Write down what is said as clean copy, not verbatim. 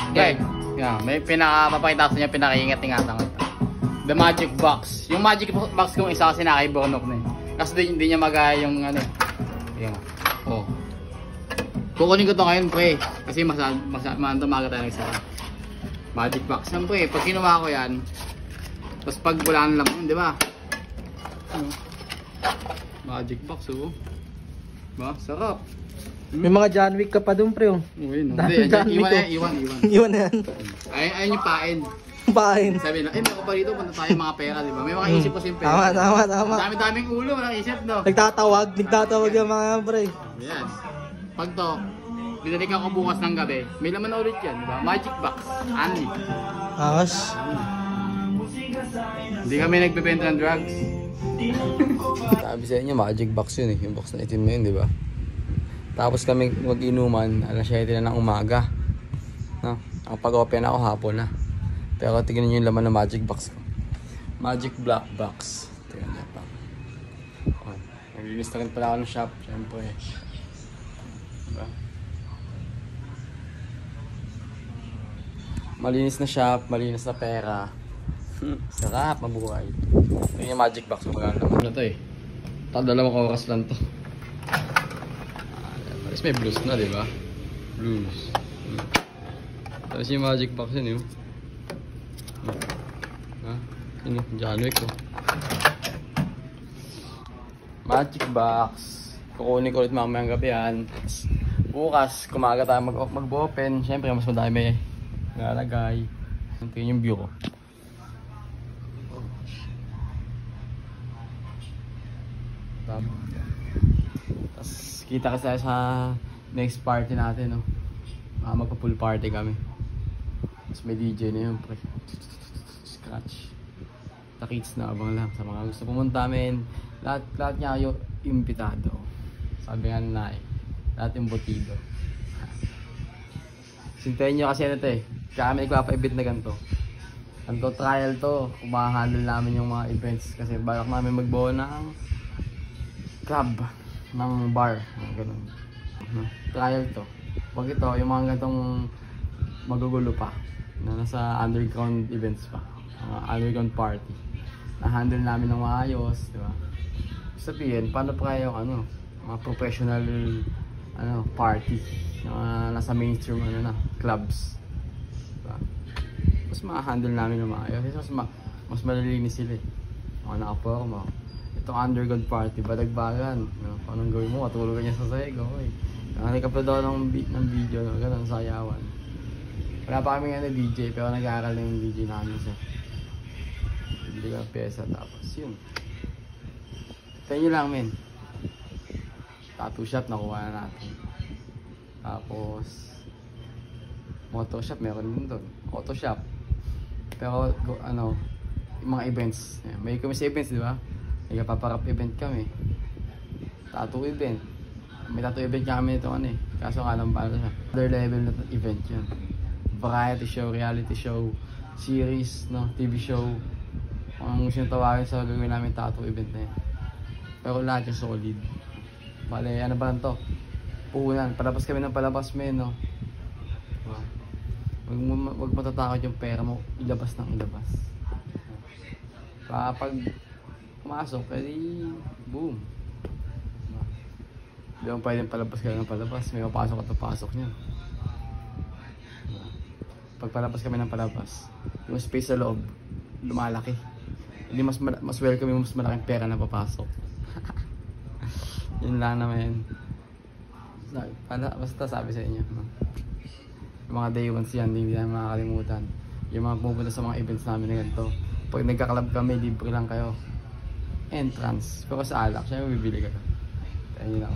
Okay. Yeah, may pinaka-papakita sa niya, pinaka-ingat-ingatan ko. The Magic Box. Yung Magic Box kong isa kasi nakibonok na eh. Kasi hindi niya magaya yung ano. Ayan. Oh. Kukunin ko to ngayon pre. Kasi maga tayo nagsara. Magic Box. Yan pre, pag kinuha ko yan, tapos pag wala na lang, di ba? Ano? Magic Box oh. Ba? Sarap. May mga John Wick ka pa dun pre oh. Uy, no. Iwan. Iwan na yan. Ayun yung pain. Pain. Sabi na, meron ko pa dito, punta tayo mga pera, di ba? May mga isip kasi yung pera. Tama. Dami-daming ulo, walang isip, no? Nagtatawag yung mga pre. Yan. Pag to, binalikan ko bukas ng gabi, may laman na ulit yan, di ba? Magic Box, Anli. Awas. Hindi kami nagbebenta ng drugs. Sabi sa inyo, Magic Box yun eh. Yung box na itim na yun, di ba? Tapos kami mag-inuman, alas 7 na ng umaga. No? Ang pag-open ako hapon na. Pero tignan nyo yung laman ng Magic Box ko. Magic Black Box. Tignan nyo pa. Okay. Naglinis na rin pala ako ng shop. Siyempre. Diba? Malinis na shop, malinis na pera. Sarap, mabuhay. Ito yung Magic Box. Maganda naman. Ano to eh? Dalawang oras lang to. Tapos may blues na, di ba? Blues. Tapos yung Magic Box yun yun. Ha? Yun yung John Wick oh. Magic Box. Kukunin ko ulit mamayang gabi yan. Bukas, kumaga tayo mag-open. Siyempre, mas madami nalagay. Ito yung view ko. Tapos kita kasi sa next party natin, no? Magpa-pool party kami. Tapos may DJ na yun, pre. Scratch. Takits na abang lang sa mga gusto pumunta amin. Lahat niya kayo imbitado. Sabi nga na lahat imbutido. Sintayin nyo kasi ano to eh. Kaya kami nagpapa-event na ganito. Ganito trial to. Kumahandle namin yung mga events. Kasi balak namin magbuo ng club ng bar, ganun. Trial to. Pag ito, yung mga gantong magugulo pa na nasa underground events pa, underground party, na-handle namin ng maayos, di ba? Sabihin, paano pa kayo mga professional party na nasa mainstream clubs, diba? Mas ma-handle namin ng maayos. Mas malilinis sila eh. Mga nakaporma. Itong underground party, badagbagan. Kung anong gawin mo, katulog niya sa sahig. Okay. Nag-upload ako ng video, ganun, sayawan. Wala pa kami DJ, pero nag-aaral na yung DJ namin siya. Hindi ka pyesa, tapos yun. Tignan nyo lang, men. Tattoo shop, nakuha na natin. Tapos, motor shop, meron din doon. Auto shop. Pero, yung mga events. May kami sa events, di ba? Nagpaparap event kami. Tattoo event. May tattoo event kami nito kaso nga lang paano siya. Other level na event yun. Variety show, reality show, series, TV show. Kung gusto nyo tawagin sa gagawin namin tattoo event na yun. Pero lahat yung solid. Bale, ano ba lang to? Puhunan. Palabas kami ng palabas men, no? Huwag matatakot yung pera mo. Ilabas ng ilabas. Kapag pumasok, pwede boom. Hindi mo pwedeng palabas ka ng palabas. May mapasok at napasok niya. Pag palabas kami ng palabas, yung space sa loob, lumalaki. Hindi mas welcome yung mas malaking pera na papasok. Yun lang naman. Basta sabi sa inyo. Yung mga day ones yan, hindi na makakalimutan. Yung mga pupunta sa mga events namin na ganito. Pag nagka-club kami, libre lang kayo. Entrance. Pero sa alak, siya bibili kayo. Kaya yun lang.